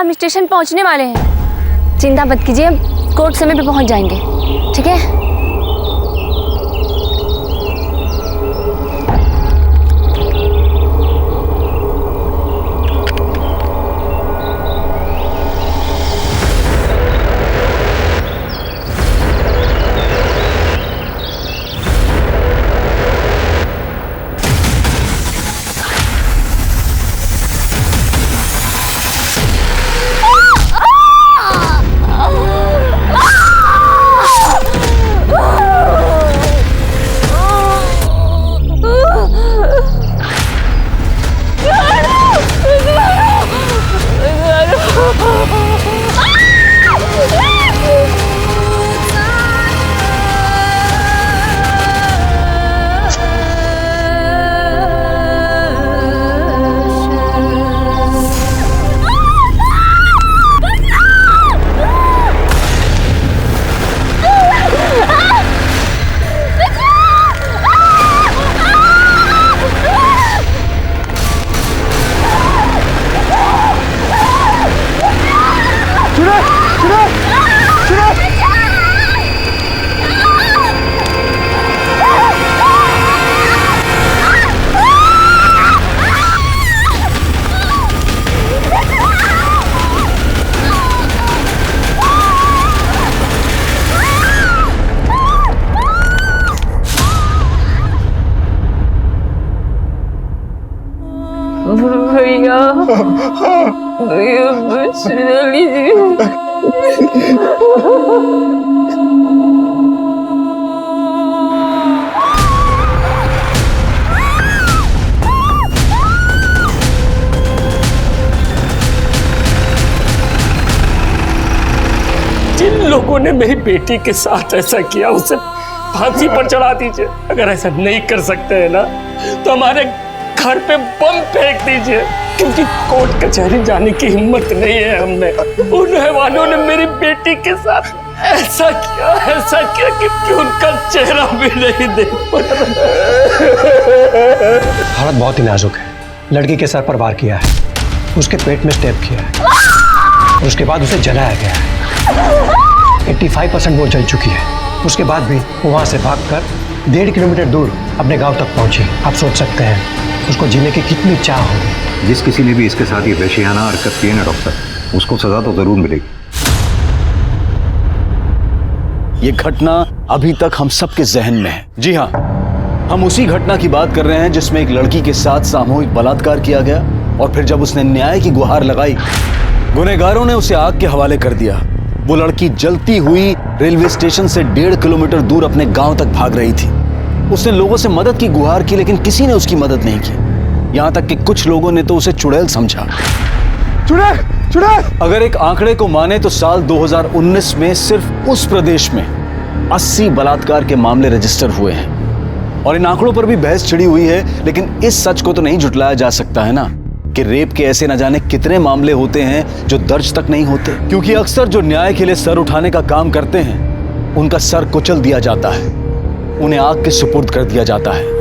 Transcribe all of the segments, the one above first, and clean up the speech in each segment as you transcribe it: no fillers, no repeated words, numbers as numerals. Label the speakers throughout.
Speaker 1: हम स्टेशन पहुंचने वाले हैं। चिंता मत कीजिए, कोर्ट समय पे पहुंच जाएंगे, ठीक है?
Speaker 2: भैया भैया बचा लीजिए।
Speaker 3: जिन लोगों ने मेरी बेटी के साथ ऐसा किया उसे फांसी पर चढ़ा दीजिए। अगर ऐसा नहीं कर सकते हैं ना तो हमारे घर पे बम फेंक दीजिए, क्योंकि कोर्ट कचहरी जाने की हिम्मत नहीं है हमें। उन हैवानों ने मेरी बेटी के साथ ऐसा किया कि उनका चेहरा भी नहीं देख पा रहा।
Speaker 4: हालत बहुत ही नाजुक है। लड़की के सर पर वार किया है, उसके पेट में स्टेप किया है, उसके बाद उसे जलाया गया है। 85% वो जल चुकी है। उसके बाद भी वो वहां से भागकर 1.5 किलोमीटर दूर अपने गांव तक पहुंची। आप सोच सकते हैं उसको जीने की कितनी चाह होगी।
Speaker 5: जिस किसी ने भी इसके साथ ये वैश्याना हरकत की है ना डॉक्टर, उसको सजा तो जरूर मिलेगी।
Speaker 6: ये घटना अभी तक हम सबके जहन में है। जी हाँ, हम उसी घटना की बात कर रहे हैं जिसमें एक लड़की के साथ सामूहिक बलात्कार किया गया और फिर जब उसने न्याय की गुहार लगाई, गुनहगारों ने उसे आग के हवाले कर दिया। वो लड़की जलती हुई रेलवे स्टेशन से 1.5 किलोमीटर दूर अपने गांव तक भाग रही थी। उसने लोगों से मदद की गुहार की, लेकिन किसी ने उसकी मदद नहीं की। यहां तक कि कुछ लोगों ने तो उसे चुड़ैल समझा। चुड़ैल! अगर एक आंकड़े को माने तो साल 2019 में सिर्फ उस प्रदेश में 80 बलात्कार के मामले रजिस्टर हुए हैं। और इन आंकड़ों पर भी बहस छिड़ी हुई है, लेकिन इस सच को तो नहीं झुटलाया जा सकता है ना कि रेप के ऐसे न जाने कितने मामले होते हैं जो दर्ज तक नहीं होते, क्योंकि अक्सर जो न्याय के लिए सर उठाने का काम करते हैं उनका सर कुचल दिया जाता है, उन्हें आग के सुपुर्द कर दिया जाता है।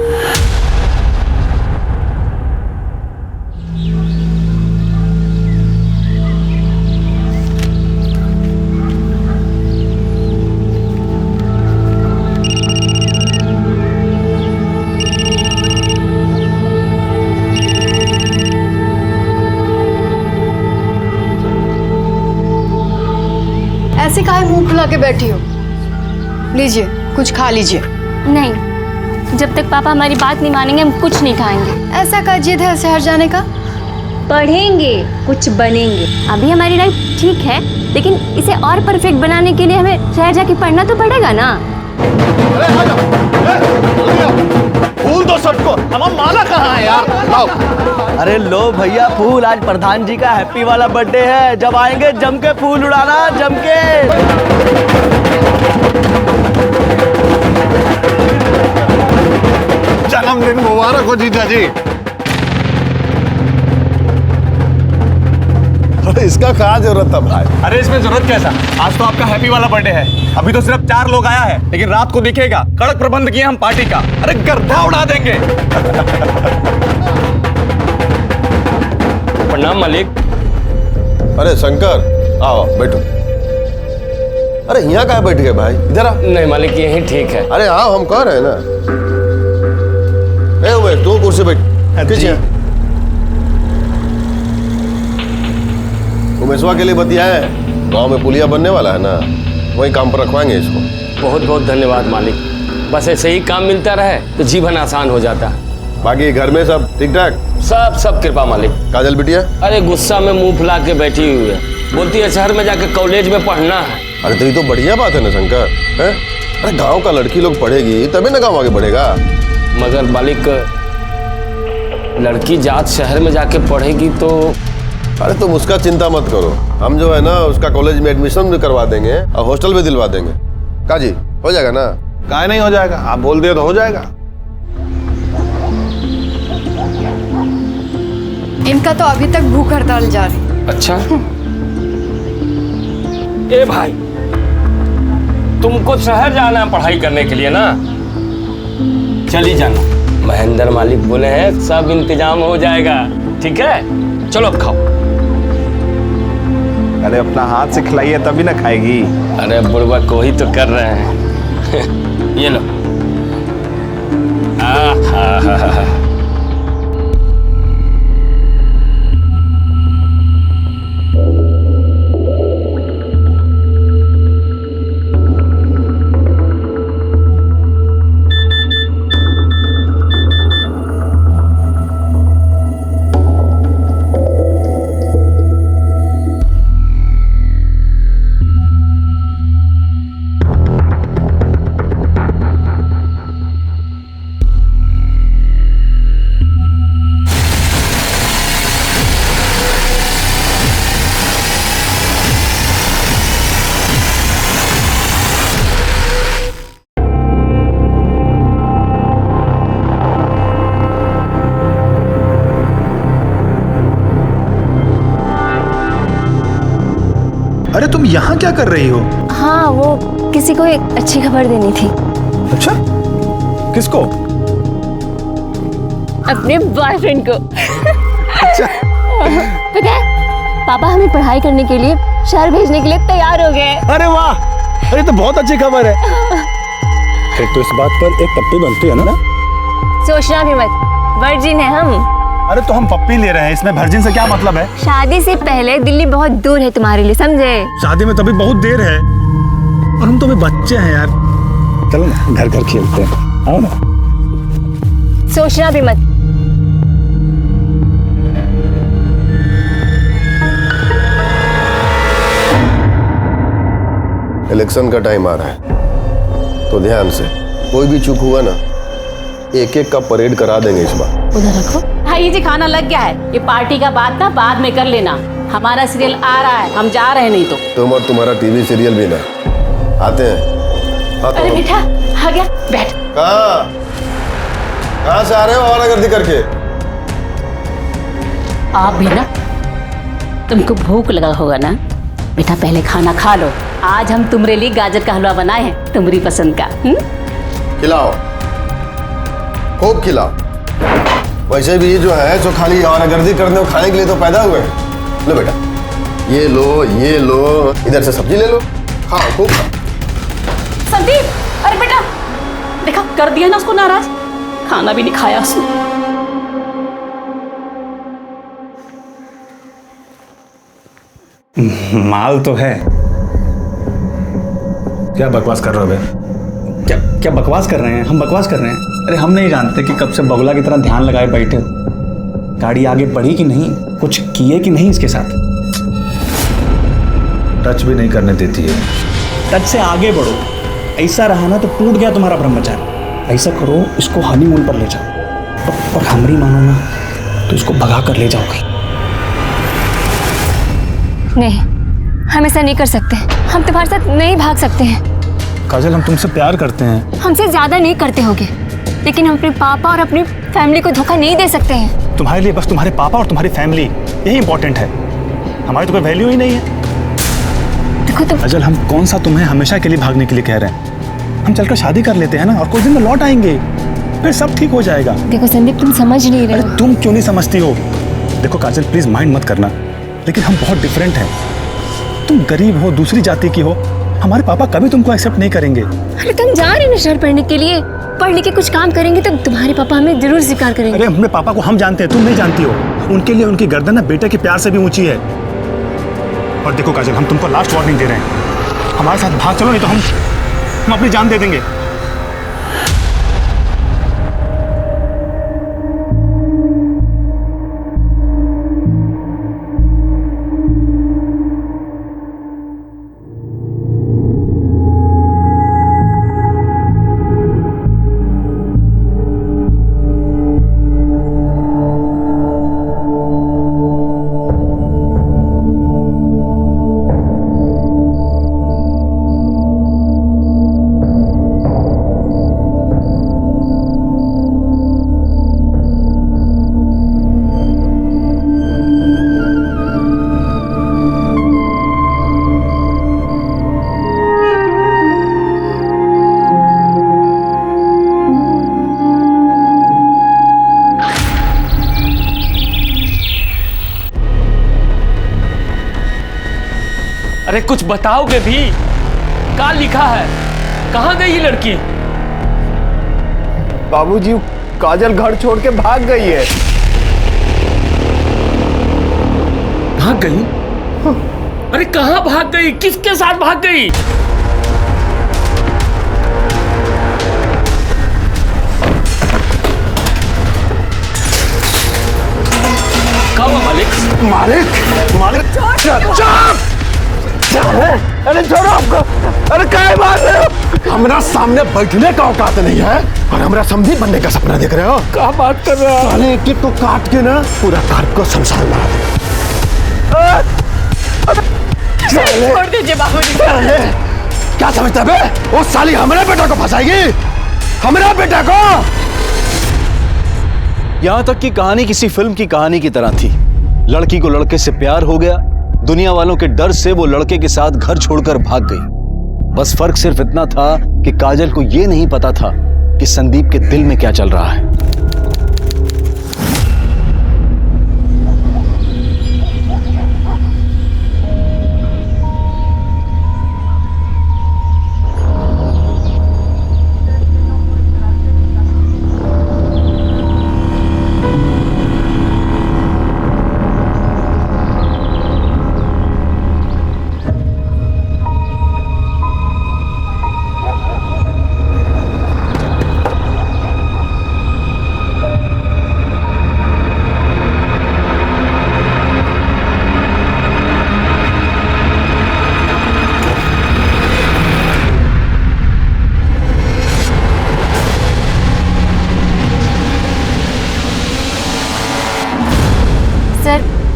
Speaker 7: ऐसे काहे मुंह फुला के बैठी हो? लीजिए, कुछ खा लीजिए।
Speaker 1: नहीं, जब तक पापा हमारी बात नहीं मानेंगे हम कुछ नहीं खाएंगे।
Speaker 7: ऐसा का जिद है शहर जाने का?
Speaker 1: पढ़ेंगे, कुछ बनेंगे। अभी हमारी लाइफ ठीक है, लेकिन इसे और परफेक्ट बनाने के लिए हमें शहर जाके पढ़ना तो पड़ेगा ना।
Speaker 8: फूल दो सबको, हमारा माला कहाँ है यार? लाओ।
Speaker 9: अरे लो भैया फूल, आज प्रधान जी का हैप्पी वाला बर्थडे है। जब आएंगे जम के फूल उड़ाना, जम के।
Speaker 8: जन्मदिन मुबारक हो जीजा जी। अरे इसका कहाँ जरूरत था भाई?
Speaker 10: अरे इसमें जरूरत कैसा? आज तो आपका हैप्पी वाला बर्थडे है। अभी तो सिर्फ 4 लोग आया है, लेकिन रात को दिखेगा। कड़क प्रबंध किया हम पार्टी का। अरे गर्दा उड़ा देंगे।
Speaker 3: प्रणाम मालिक।
Speaker 8: अरे शंकर, आओ बैठो। अरे यहाँ कहाँ बैठ गए भाई, इधर आ।
Speaker 3: नहीं मालिक, यही ठीक है।
Speaker 8: अरे आओ, हम कह रहे हैं ना। ए उमेश, तू कुर्सी बैठ। पीछे उमेशवा के लिए बतियाए, गांव में पुलिया बनने वाला है ना, वही काम पर रखवाएंगे इसको।
Speaker 3: बहुत बहुत धन्यवाद मालिक, बस ऐसे ही काम मिलता रहे तो जीवन आसान हो जाता।
Speaker 8: बाकी घर में सब ठीक ठाक?
Speaker 3: सब कृपा मालिक।
Speaker 8: काजल बिटिया?
Speaker 3: अरे गुस्सा में मुंह फुला के बैठी हुई है, बोलती है शहर में जाके कॉलेज में पढ़ना है।
Speaker 8: अरे तो ये तो बढ़िया बात है ना शंकर, है? अरे गांव का लड़की लोग पढ़ेगी तभी ना गांव आगे बढ़ेगा।
Speaker 3: मगर मालिक, लड़की जात शहर में जाके पढ़ेगी तो।
Speaker 8: अरे तुम उसका चिंता मत करो, हम जो है ना उसका कॉलेज में एडमिशन भी करवा देंगे और हॉस्टल भी दिलवा देंगे। काजी हो जाएगा ना?
Speaker 10: काहे नहीं हो जाएगा, आप बोल दिए तो हो जाएगा।
Speaker 7: इनका तो अभी तक भूख हड़ताल जारी।
Speaker 3: अच्छा ए भाई, तुमको शहर जाना है पढ़ाई करने के लिए ना, चली जाना। महेंद्र मालिक बोले हैं सब इंतजाम हो जाएगा, ठीक है? चलो अब खाओ।
Speaker 10: अरे अपना हाथ से खिलाइए तभी ना खाएगी।
Speaker 3: अरे बुढ़वा को ही तो कर रहे हैं। ये लो।
Speaker 10: अरे तुम यहाँ क्या कर रही हो?
Speaker 1: हाँ, वो किसी को एक अच्छी खबर देनी थी।
Speaker 10: अच्छा, किसको?
Speaker 1: अपने बॉयफ्रेंड को।
Speaker 10: अच्छा।
Speaker 1: पता है, पापा हमें पढ़ाई करने के लिए शहर भेजने के लिए तैयार हो गए।
Speaker 10: अरे वाह, अरे तो बहुत अच्छी खबर है। फिर तो इस बात पर एक पप्पी बनती है ना?
Speaker 1: सोचना भी मत, वर्जिन है हम।
Speaker 10: अरे तो हम पप्पी ले रहे हैं, इसमें वर्जिन से क्या मतलब है?
Speaker 1: शादी से पहले दिल्ली बहुत दूर है तुम्हारे लिए, समझे?
Speaker 10: शादी में तभी बहुत देर है और हम तो अभी बच्चे हैं यार। चलो ना घर घर खेलते हैं, आओ ना।
Speaker 1: सोचना भी मत।
Speaker 8: इलेक्शन का टाइम आ रहा है तो ध्यान से, कोई भी चूक हुआ ना, एक एक का परेड करा देंगे इस बार।
Speaker 2: उधर रखो।
Speaker 11: भाई जी खाना लग गया है, ये पार्टी का बात ना बाद में कर लेना, हमारा सीरियल आ रहा है, हम जा रहे हैं। नहीं तो
Speaker 8: तुम और तुम्हारा टीवी सीरियल भी ना आते हैं। हाँ,
Speaker 11: अरे बेटा आ गया, बैठ।
Speaker 8: कहाँ से आ रहे हो आवारागर्दी करके?
Speaker 11: आप भी ना, तुमको भूख लगा होगा ना बेटा, पहले खाना खा लो। आज हम तुम्हारे लिए गाजर का हलवा बनाए हैं, तुम्हारी पसंद का।
Speaker 8: खिलाओ, खूब खिलाओ। वैसे भी जो है जो खाली आवारागर्दी करने और खाने के लिए तो पैदा हुए हैं। लो बेटा, ये लो, इधर से सब्जी ले लो, खाओ खूब खाओ।
Speaker 11: संदीप, अरे बेटा देखा, कर दिया ना उसको नाराज, खाना भी नहीं खाया उसने।
Speaker 10: माल तो है। क्या बकवास कर रहे हो बे? क्या बकवास कर रहे हैं? हम बकवास कर रहे हैं? अरे हम नहीं जानते कि कब से बगुला की तरह ध्यान लगाए बैठे हो। गाड़ी आगे बढ़ी कि नहीं, कुछ किए कि नहीं इसके साथ? टच भी नहीं करने देती है। टच से आगे बढ़ो, ऐसा रहा ना तो टूट गया तुम्हारा ब्रह्मचारी। ऐसा करो, इसको हनीमून पर ले जाओ और हमरी मानो ना तो इसको भगा कर ले जाओगे।
Speaker 1: नहीं, हम ऐसा नहीं कर सकते। हम तुम्हारे साथ नहीं भाग सकते हैं।
Speaker 10: काजल, हम तुमसे प्यार करते हैं।
Speaker 1: हमसे ज्यादा नहीं करते होगे, लेकिन हम अपने पापा और अपनी फैमिली को धोखा नहीं दे सकते हैं।
Speaker 10: तुम्हारे लिए बस तुम्हारे पापा और तुम्हारी फैमिली यही इंपॉर्टेंट है, हमारी तो कोई वैल्यू ही नहीं है।
Speaker 1: देखो तुम।
Speaker 10: काजल, हम कौन सा तुम्हें हमेशा के लिए भागने के लिए कह रहे हैं? हम चलकर शादी कर लेते हैं ना, और कुछ दिन में लौट आएंगे, फिर सब ठीक हो जाएगा।
Speaker 1: देखो संदीप, तुम समझ नहीं रहे हो।
Speaker 10: तुम क्यों नहीं समझती हो? देखो काजल, प्लीज माइंड मत करना। लेकिन हम बहुत डिफरेंट हैं। तुम गरीब हो, दूसरी जाति की हो, हमारे पापा कभी तुमको एक्सेप्ट नहीं करेंगे।
Speaker 1: अरे तुम जा रहे हो शहर पढ़ने के लिए, पढ़ लिख के कुछ काम करेंगे तो तुम्हारे पापा हमें जरूर स्वीकार करेंगे।
Speaker 10: अरे अपने पापा को हम जानते हैं, तुम नहीं जानती हो। उनके लिए उनकी गर्दन ना बेटे के प्यार से भी ऊंची है। और देखो काजल, हम तुमको लास्ट वार्निंग दे रहे हैं, हमारे साथ भाग चलो, नहीं तो हम अपनी जान दे देंगे।
Speaker 3: अरे कुछ बताओगे भी? क्या लिखा है? कहाँ गई ये लड़की?
Speaker 9: बाबूजी, काजल घर छोड़ के भाग गई है।
Speaker 3: भाग गई? अरे कहाँ भाग गई? किसके साथ भाग गई? कहाँ हुआ मालिक?
Speaker 9: मालिक अरे छोड़ो आपको। अरे काय मार रहे हो?
Speaker 8: हमारा सामने बैठने का औकात नहीं है और हमारा समधी बनने का सपना देख रहे हो।
Speaker 3: क्या बात कर रहे हो?
Speaker 8: साले एक को काट के ना पूरा घर को संसार बना दे।
Speaker 2: छोड़ दीजिए बाबूजी।
Speaker 8: क्या समझता है बे? वो साली हमारे बेटा को फंसाएगी, हमारे बेटा को।
Speaker 6: यहां तक कि कहानी किसी फिल्म की कहानी की तरह थी। लड़की को लड़के से प्यार हो गया, दुनिया वालों के डर से वो लड़के के साथ घर छोड़कर भाग गई। बस फर्क सिर्फ इतना था कि काजल को यह नहीं पता था कि संदीप के दिल में क्या चल रहा है।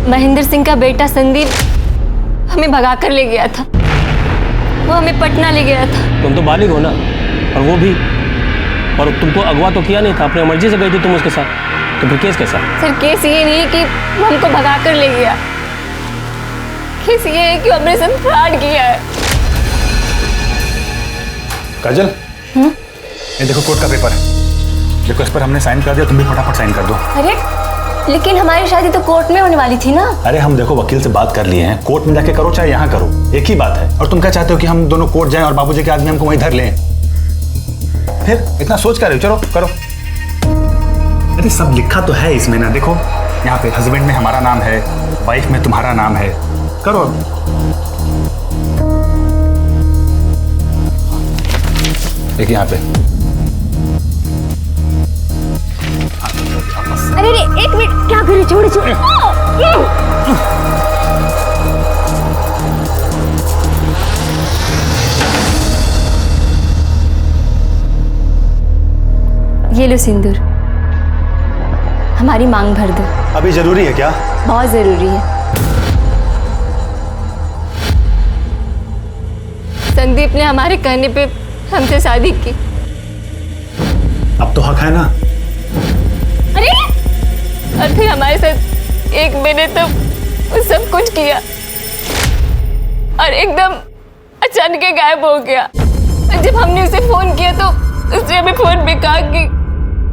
Speaker 1: महेंद्र सिंह का बेटा संदीप हमें भगा कर ले गया था। वो हमें पटना ले गया था।
Speaker 3: तुम तो बालिग हो ना, और वो भी, और तुमको अगवा तो किया नहीं था, अपनी मर्जी से गई थी तुम उसके साथ, तो फिर केस कैसा?
Speaker 1: सर केस ये नहीं है कि वो हमको भगा कर ले गया, केस ये है कि हमने सब फ्रॉड किया है।
Speaker 10: काजल, ये देखो कोर्ट का पेपर है, देखो इस पर हमने साइन कर दिया, तुम भी फटाफट साइन कर दो।
Speaker 1: अरे लेकिन हमारी शादी तो कोर्ट में होने वाली थी ना।
Speaker 10: अरे हम देखो वकील से बात कर लिए हैं, कोर्ट में जाके करो चाहे यहाँ करो, एक ही बात है। और तुम क्या चाहते हो कि हम दोनों कोर्ट जाएं और बाबूजी के आदमी हमको वहीं धर लें? फिर इतना सोच कर रहे हो, चलो करो। अरे सब लिखा तो है इसमें ना, देखो यहाँ पे हस्बैंड में हमारा नाम है, वाइफ में तुम्हारा नाम है, करो। एक यहाँ पे।
Speaker 1: अरे एक मिनट, क्या करे, छोड़ो छोड़ो। ये लो सिंदूर, हमारी मांग भर दो।
Speaker 10: अभी जरूरी है क्या?
Speaker 1: बहुत जरूरी है। संदीप ने हमारे कहने पे हमसे शादी की।
Speaker 10: अब तो हक है ना?
Speaker 1: अरे और फिर हमारे साथ एक महीने तो सब कुछ किया और एकदम अचानक गायब हो गया। जब हमने उसे फोन किया तो उसने हमें फोन पे कहा कि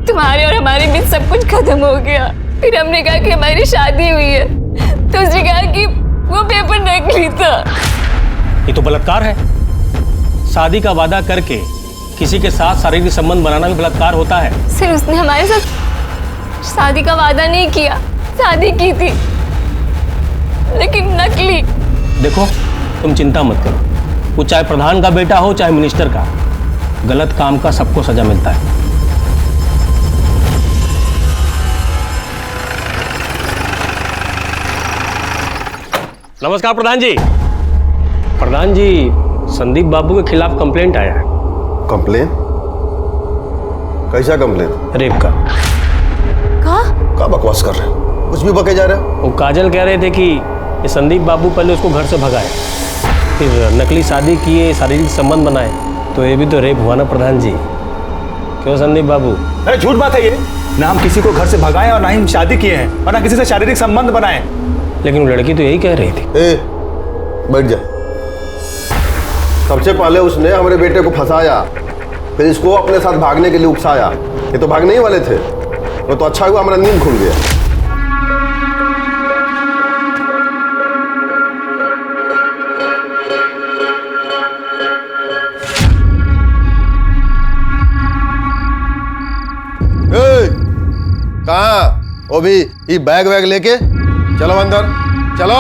Speaker 1: तुम्हारे और हमारे बीच सब कुछ खत्म हो गया। फिर हमने कहा कि हमारी शादी हुई है, तो उसने कहा कि वो पेपर नकली था।
Speaker 3: ये तो बलात्कार है। शादी का वादा करके किसी के साथ शारीरिक संबंध बनाना भी बलात्कार होता है।
Speaker 1: सर उसने हमारे साथ शादी का वादा नहीं किया, शादी की थी लेकिन नकली।
Speaker 3: देखो तुम चिंता मत करो, वो चाहे प्रधान का बेटा हो चाहे मिनिस्टर का, गलत काम का सबको सजा मिलता है। नमस्कार प्रधान जी। प्रधान जी, संदीप बाबू के खिलाफ कंप्लेंट आया है।
Speaker 8: कंप्लेन? कैसा कंप्लेन?
Speaker 3: रेप का।
Speaker 8: क्या बकवास कर रहे हो? कुछ भी बके जा रहे हो।
Speaker 3: वो काजल कह रहे थे कि ये संदीप बाबू पहले उसको घर से भगाए, फिर नकली शादी किए, शारीरिक संबंध बनाए, तो ये भी तो रेप हुआ ना प्रधान जी। क्यों संदीप बाबू?
Speaker 10: अरे झूठ बात है ये। ना हम किसी को घर से भगाए और ना ही शादी किए हैं और ना किसी से शारीरिक संबंध बनाए।
Speaker 3: लेकिन वो लड़की तो यही कह रही थी।
Speaker 8: बैठ जा। सबसे पहले उसने हमारे बेटे को फंसाया, फिर इसको अपने साथ भागने के लिए उकसाया। ये तो भागने ही वाले थे। वो तो अच्छा हुआ हमारा नींद खुल गया। कहाँ? वो भी ये बैग वैग लेके चलो अंदर चलो।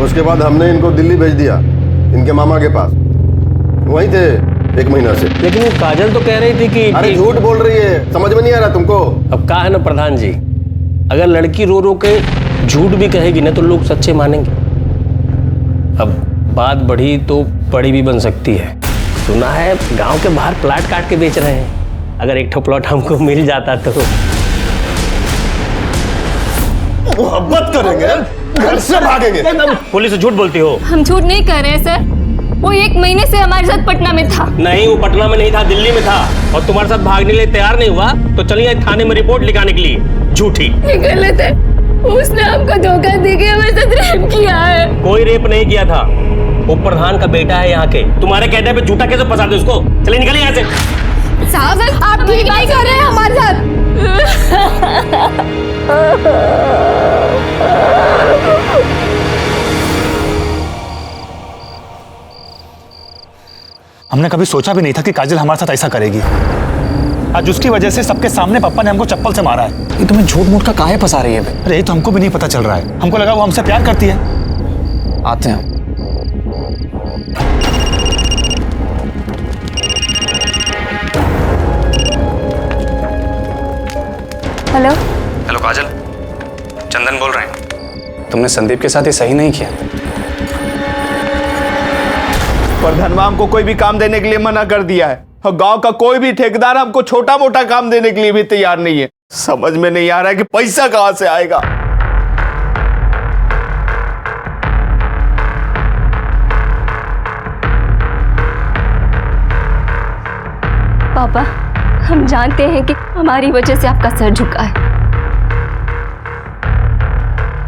Speaker 8: उसके बाद हमने इनको दिल्ली भेज दिया, इनके मामा के पास। वहीं थे 1 महीना से।
Speaker 3: लेकिन वो काजल तो कह रही थी कि
Speaker 8: अरे झूठ बोल रही है, समझ में नहीं आ रहा तुमको?
Speaker 3: अब कहा है ना प्रधान जी, अगर लड़की रो रो के झूठ भी कहेगी ना तो लोग सच्चे मानेंगे। अब बात बढ़ी तो बड़ी भी बन सकती है। सुना है गांव के बाहर प्लाट काट के बेच रहे हैं। अगर एक ठो प्लॉट हमको मिल जाता तो
Speaker 8: मोहब्बत करेंगे, घर से भागेंगे।
Speaker 3: पुलिस झूठ बोलती हो?
Speaker 1: हम झूठ नहीं कर रहे हैं सर। वो 1 महीने से हमारे साथ पटना में था।
Speaker 3: नहीं, वो पटना में नहीं था, दिल्ली में था और तुम्हारे साथ भागने के लिए तैयार नहीं हुआ तो चलिए थाने में रिपोर्ट लिखाने के लिए। झूठी।
Speaker 1: ये गलत है। उसने हमको धोखा देके हमारे साथ रेप किया है।
Speaker 3: कोई रेप नहीं किया था। वो प्रधान का बेटा है यहाँ के। तुम्हारे कहने पे झूठा कैसे फंसा दे उसको? चलिए निकलिए यहाँ से।
Speaker 1: साहब आप ठीक नहीं कर रहे हैं हमारे साथ।
Speaker 10: हमने कभी सोचा भी नहीं था कि काजल हमारे साथ ऐसा करेगी। आज उसकी वजह से सबके सामने पापा ने हमको चप्पल से मारा है। ये तुम्हें झूठ मूठ का काहे फंसा रही है? अरे ये तो हमको भी नहीं पता चल रहा है। हमको लगा वो हमसे प्यार करती है। आते हैं।
Speaker 1: हेलो
Speaker 12: हेलो काजल, चंदन बोल रहे हैं। तुमने संदीप के साथ ये सही नहीं किया।
Speaker 9: प्रधानवा हमको कोई भी काम देने के लिए मना कर दिया है और गांव का कोई भी ठेकेदार हमको छोटा मोटा काम देने के लिए भी तैयार नहीं है। समझ में नहीं आ रहा है कि पैसा कहां से आएगा।
Speaker 1: पापा, हम जानते हैं कि हमारी वजह से आपका सर झुका है,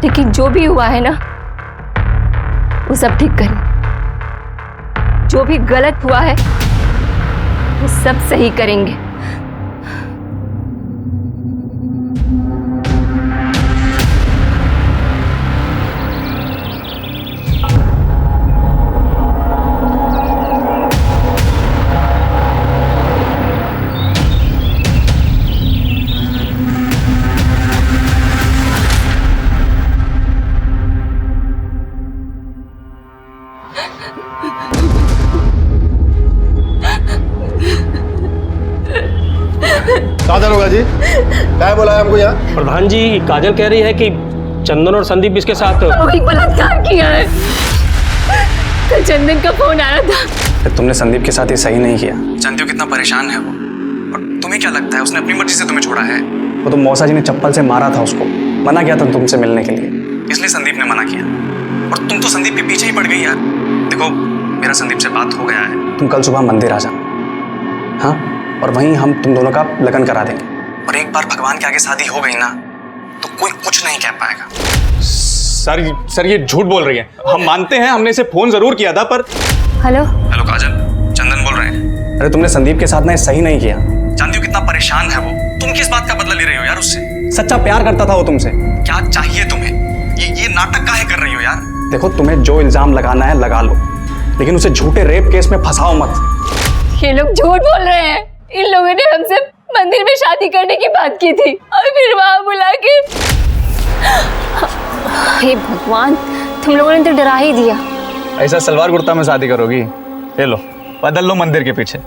Speaker 1: लेकिन जो भी हुआ है ना वो सब ठीक करें। जो भी गलत हुआ है वो सब सही करेंगे।
Speaker 8: दरोगा जी, क्या बोला है हमको यहाँ?
Speaker 3: प्रधान जी, काजल कह रही है कि चंदन और संदीप इसके साथ
Speaker 1: बलात्कार किया है। कल चंदन का फोन आया था।
Speaker 12: तुमने संदीप के साथ ये सही नहीं किया। जानती हो कितना परेशान है वो, और तुम्हें क्या लगता है उसने अपनी मर्जी से तुम्हें छोड़ा है? वो तो मौसा जी ने चप्पल से मारा था उसको, मना किया था तुमसे मिलने के लिए, इसलिए संदीप ने मना किया। और तुम तो संदीप के पीछे ही पड़ गई यार। देखो मेरा संदीप से बात हो गया है, तुम कल सुबह मंदिर आ जाना, हाँ? और वहीं हम तुम दोनों का लगन करा देंगे। और एक बार भगवान के आगे शादी हो गई ना तो कोई कुछ नहीं कह पाएगा।
Speaker 10: सर ये झूठ बोल रही है। हम मानते हैं, हमने इसे फोन जरूर किया था पर।
Speaker 1: हेलो
Speaker 12: हेलो काजल, चंदन बोल रहे हैं। अरे तुमने संदीप के साथ ना सही नहीं किया। जानती हो कितना परेशान है वो। तुम किस बात का बदला ले रही हो यार उससे? सच्चा प्यार करता था वो तुमसे। क्या चाहिए तुम्हें? ये नाटक काहे कर रही हो यार? देखो, तुम्हें जो इल्जाम लगाना है लगा लो, लेकिन उसे झूठे रेप केस में फंसाओ मत।
Speaker 1: ये लोग झूठ बोल रहे हैं। इन लोगों ने हमसे मंदिर में शादी करने की बात की थी और फिर वहां बुला के। हे भगवान, तुम लोगों ने तो डरा ही दिया।
Speaker 12: ऐसा सलवार कुर्ता में शादी करोगी? ले लो, बदल लो मंदिर के पीछे।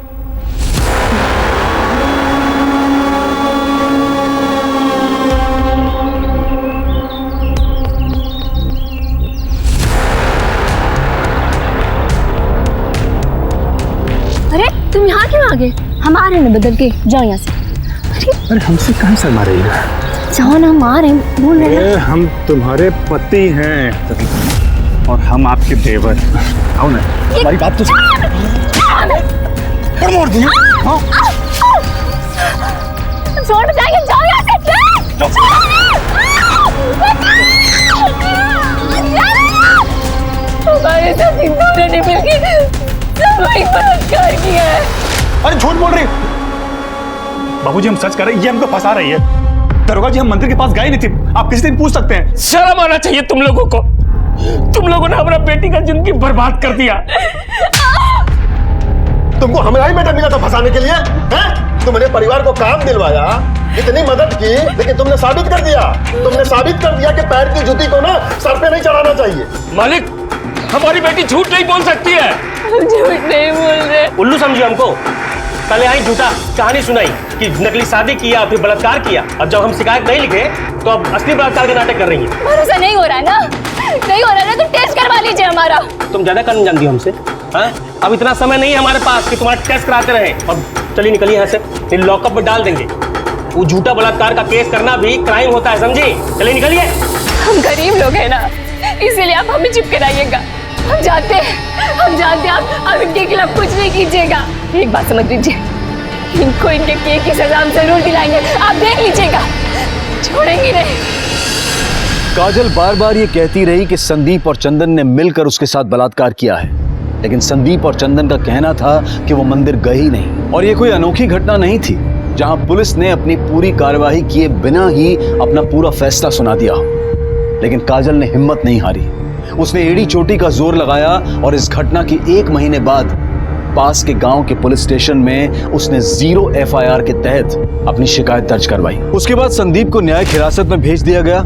Speaker 1: अरे तुम यहाँ क्यों आ गए? हम आ रहे हैं बदल के, जाओ यहाँ से।
Speaker 9: अरे हमसे कहाँ शर्मा रही है?
Speaker 1: जाओ ना, हम आ रहे हैं, बोल रहे हैं।
Speaker 9: हम तुम्हारे पति हैं और हम आपके देवर। आओ ना, हमारी बात तो मोड़ दिया।
Speaker 1: छोड़ जाएंगे, जाओ यहाँ से। हमारे साथ इन दोनों ने मिलकर सामूहिक बलात्कार किया है।
Speaker 12: अरे झूठ बोल रही। बाबूजी, हम सच कर रहे हैं, ये हमको फंसा रही है। दरोगा जी, हम मंदिर के पास गए नहीं थे, आप किसी दिन पूछ सकते हैं।
Speaker 3: शर्म आना चाहिए तुम लोगों को। तुम लोगों ने हमारा बेटी का जिंदगी बर्बाद कर दिया।
Speaker 8: तुमको हमारा ही बेटा मिला था फंसाने के लिए, हैं? तुमने परिवार को काम दिलवाया, इतनी मदद की, लेकिन तुमने साबित कर दिया कि पैर की जूती को ना सर पे नहीं चढ़ाना चाहिए।
Speaker 3: मालिक, हमारी बेटी झूठ नहीं बोल सकती है।
Speaker 1: झूठ नहीं बोल रहे।
Speaker 3: उल्लू समझिए हमको। कल यहाँ झूठा कहानी सुनाई कि नकली शादी किया, फिर बलात्कार किया। अब जब हम शिकायत नहीं लिखे तो अब असली बलात्कार का नाटक कर रही है।
Speaker 1: भरोसा नहीं हो रहा है ना? नहीं हो रहा है ना, तो टेस्ट करवा लीजिए हमारा।
Speaker 3: तुम ज्यादा करने जानती हो हमसे, हाँ? अब इतना समय नहीं है हमारे पास कि तुम्हारा टेस्ट कराते रहे। अब चलिए निकलिए यहाँ से, फिर लॉकअप में डाल देंगे। वो झूठा बलात्कार का केस करना भी क्राइम होता है, समझी? चलिए निकलिए।
Speaker 1: हम गरीब लोग हैं ना, इसीलिए आप हमें चुप कराइएगा। हम जानते हैं आप इनके खिलाफ कुछ नहीं कीजिएगा। एक बात समझ लीजिए, इनको इनके किए की सजा हम जरूर दिलाएंगे, आप देख लीजिएगा, छोड़ेंगे नहीं।
Speaker 6: काजल बार बार ये कहती रही कि संदीप और चंदन ने मिलकर उसके साथ बलात्कार किया है, लेकिन संदीप और चंदन का कहना था कि वो मंदिर गए ही नहीं। और ये कोई अनोखी घटना नहीं थी जहां पुलिस ने अपनी पूरी कार्यवाही किए बिना ही अपना पूरा फैसला सुना दिया। लेकिन काजल ने हिम्मत नहीं हारी। उसने एड़ी चोटी का जोर लगाया और इस घटना के 1 महीने बाद पास के गांव के पुलिस स्टेशन में उसने 0 FIR के तहत अपनी शिकायत दर्ज करवाई। उसके बाद संदीप को न्यायिक हिरासत में भेज दिया गया,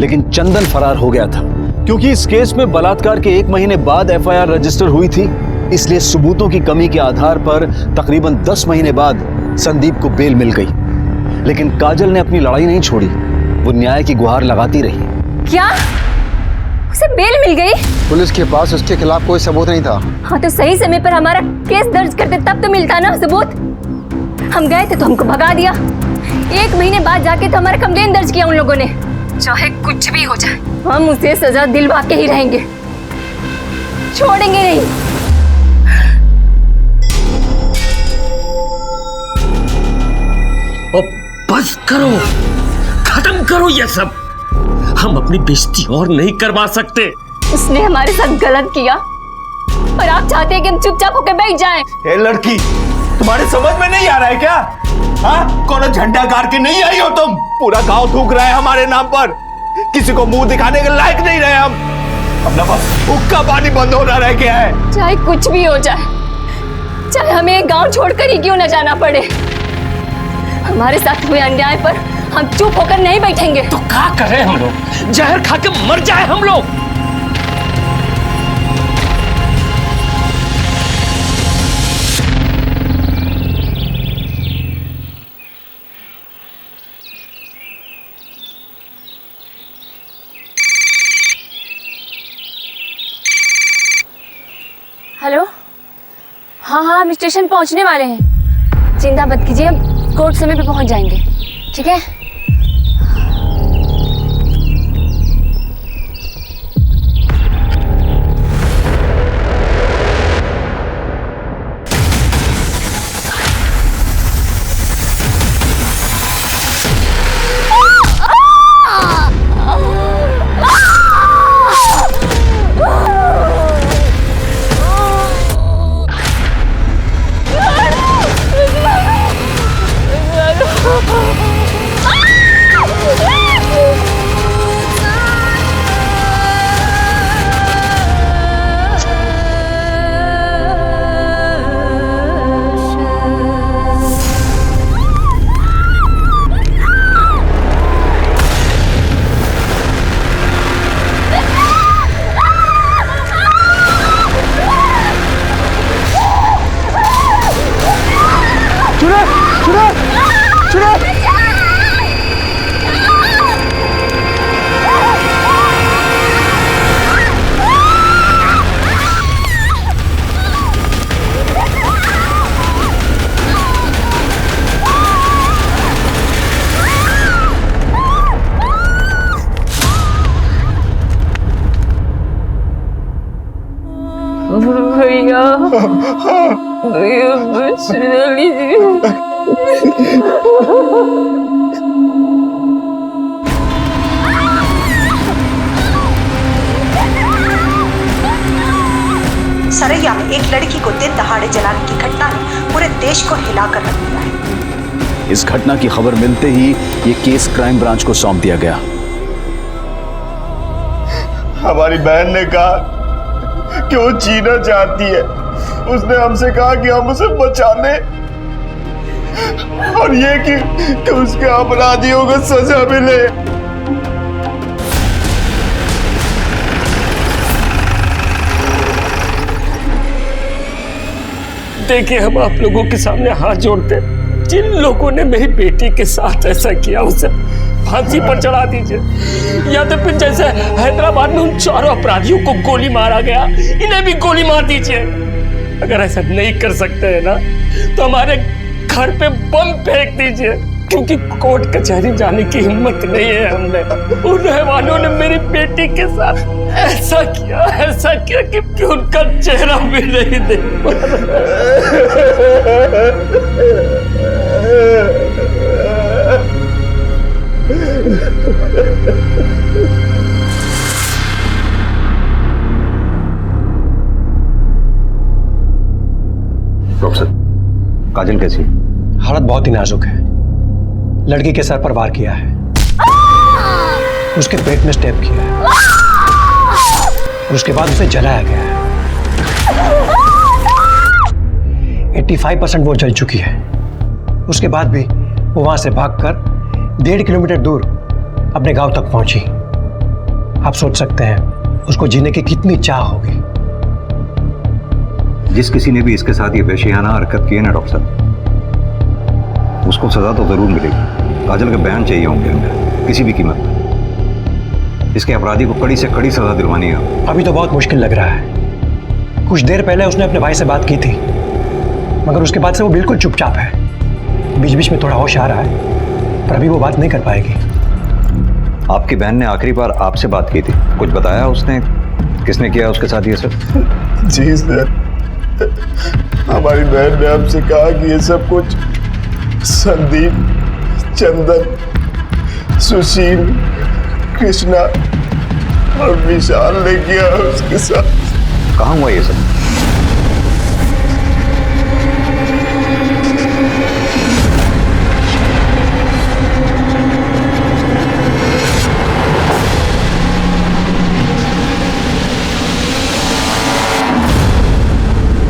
Speaker 6: लेकिन चंदन फरार हो गया था। क्योंकि इस केस में बलात्कार के 1 महीने बाद FIR रजिस्टर हुई थी, इसलिए सबूतों की कमी के आधार पर तकरीबन 10 महीने बाद संदीप को बेल मिल गई। लेकिन काजल ने अपनी लड़ाई नहीं छोड़ी, वो न्याय की गुहार लगाती रही।
Speaker 1: क्या उसे बेल मिल गई?
Speaker 8: पुलिस के पास उसके खिलाफ कोई सबूत नहीं था।
Speaker 1: हाँ, तो सही समय पर हमारा केस दर्ज करते तब तो मिलता ना सबूत। हम गए थे तो हमको भगा दिया। 1 महीने बाद जाके तो हमारा कंप्लेन दर्ज किया उन लोगों ने। चाहे कुछ भी हो जाए, हम उसे सजा दिलवा के ही रहेंगे, छोड़ेंगे नहीं।
Speaker 3: बस करो, खत्म करो ये सब। हम अपनी बेइज्जती और नहीं करवा सकते।
Speaker 1: उसने हमारे साथ गलत किया और आप चाहते हैं कि हम चुपचाप होकर बैठ जाएं।
Speaker 9: ए लड़की, तुम्हारे समझ में नहीं आ रहा है क्या? हाँ, कौन झंडा गाड़ के नहीं आई हो तुम? पूरा गांव थूक रहा है हमारे नाम पर। किसी को मुंह दिखाने के लायक नहीं रहे हम। अपना बस हुक्का पानी बंद हो रहा है क्या है?
Speaker 1: चाहे कुछ भी हो जाए, चाहे हमें गांव छोड़कर ही क्यों न जाना पड़े, हमारे साथ हुए अन्याय पर हम चुप होकर नहीं बैठेंगे।
Speaker 3: तो क्या करें हम लोग? जहर खा के मर जाए हम लोग?
Speaker 1: हेलो, हाँ हम स्टेशन पहुंचने वाले हैं। चिंता मत कीजिए, हम कोर्ट समय पे पहुंच जाएंगे, ठीक है?
Speaker 2: भैया भैया बचा लीजिए।
Speaker 13: सरैया में एक लड़की को दिन दहाड़े जलाने की घटना ने पूरे देश को हिलाकर रख दिया है।
Speaker 6: इस घटना की खबर मिलते ही ये केस क्राइम ब्रांच को सौंप दिया गया।
Speaker 9: हमारी बहन ने कहा कि वो जीना चाहती है। उसने हमसे कहा कि हम उसे बचा लें और ये कि उसके अपराधियों को सजा मिले।
Speaker 3: देखिए, हम आप लोगों के सामने हाथ जोड़ते हैं। जिन लोगों ने मेरी बेटी के साथ ऐसा किया उसे फांसी पर चढ़ा दीजिए, या तो फिर जैसे हैदराबाद में उन चारों अपराधियों को गोली मारा गया, इन्हें भी गोली मार दीजिए। अगर ऐसा नहीं कर सकते हैं ना, तो हमारे घर पे बम फेंक दीजिए, क्योंकि कोर्ट कचहरी जाने की हिम्मत नहीं है हमने। उन रहवानों ने मेरी बेटी के साथ ऐसा किया कि उनका चेहरा भी नहीं देख पा
Speaker 5: डॉक्टर साहब, काजल कैसी?
Speaker 4: हालत बहुत ही नाजुक है। लड़की के सर पर वार किया है, उसके पेट में स्टेप किया है और उसके बाद उसे जलाया गया है। 85% वो जल चुकी है। उसके बाद भी वो वहां से भागकर 1.5 किलोमीटर दूर अपने गांव तक पहुंची। आप सोच सकते हैं उसको जीने की कितनी चाह होगी।
Speaker 5: जिस किसी ने भी इसके साथ ये वहशियाना हरकत की है ना डॉक्टर साहब, उसको सजा तो जरूर मिलेगी। काजल के बयान चाहिए होंगे हमें किसी भी कीमत पर। इसके अपराधी को कड़ी से कड़ी सजा दिलवानी है।
Speaker 4: अभी तो बहुत मुश्किल लग रहा है। कुछ देर पहले उसने अपने भाई से बात की थी, मगर उसके बाद से वो बिल्कुल चुपचाप है। बीच बीच में थोड़ा होश आ रहा है, पर अभी वो बात नहीं कर पाएगी।
Speaker 5: आपकी बहन ने आखिरी बार आपसे बात की थी, कुछ बताया उसने? किसने किया उसके साथ ये सब?
Speaker 9: जी सर, हमारी बहन ने हमसे कहा कि ये सब कुछ संदीप, चंदन, सुशील, कृष्णा और विशाल ने किया उसके साथ।
Speaker 5: कहाँ हुआ ये सब?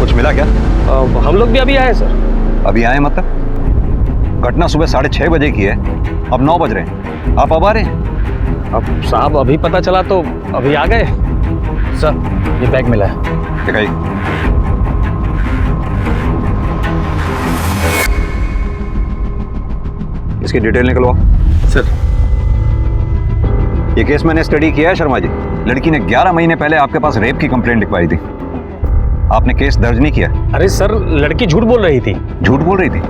Speaker 5: कुछ मिला क्या?
Speaker 3: हम लोग भी अभी आए सर।
Speaker 5: अभी आए मतलब? घटना सुबह 6:30 बजे की है, अब 9 बज रहे हैं। आप अब आ रहे हैं?
Speaker 12: अब साहब अभी पता चला तो अभी आ गए। सर ये बैग मिला है।
Speaker 5: दिखाइए। इसकी डिटेल निकलवाओ।
Speaker 12: सर
Speaker 5: ये केस मैंने स्टडी किया है शर्मा जी। लड़की ने 11 महीने पहले आपके पास रेप की कंप्लेंट लिखवाई थी। आपने केस दर्ज नहीं किया?
Speaker 12: अरे सर, लड़की झूठ बोल रही थी।
Speaker 5: झूठ बोल रही थी?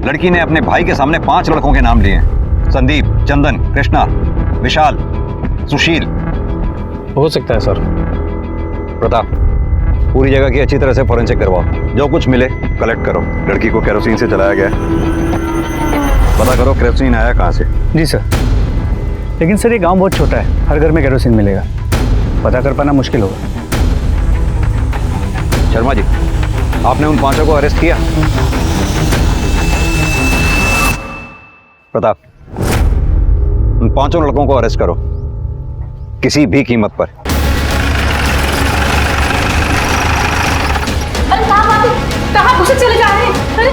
Speaker 5: लड़की ने अपने भाई के सामने 5 लड़कों के नाम लिए हैं। संदीप, चंदन, कृष्णा, विशाल, सुशील।
Speaker 12: हो सकता है सर।
Speaker 5: प्रताप, पूरी जगह की अच्छी तरह से फॉरेंसिक करवाओ। जो कुछ मिले कलेक्ट करो। लड़की को केरोसिन से जलाया गया, पता करो केरोसिन आया कहाँ से।
Speaker 10: जी सर, लेकिन सर ये गांव बहुत छोटा है, हर घर में केरोसिन मिलेगा, पता कर पाना मुश्किल होगा।
Speaker 5: शर्मा जी, आपने उन 5 को अरेस्ट किया? प्रताप, उन 5 लड़कों को अरेस्ट करो किसी भी कीमत पर।
Speaker 1: अरे साहब, आप कहाँ घुसे चले जा रहे हैं? अरे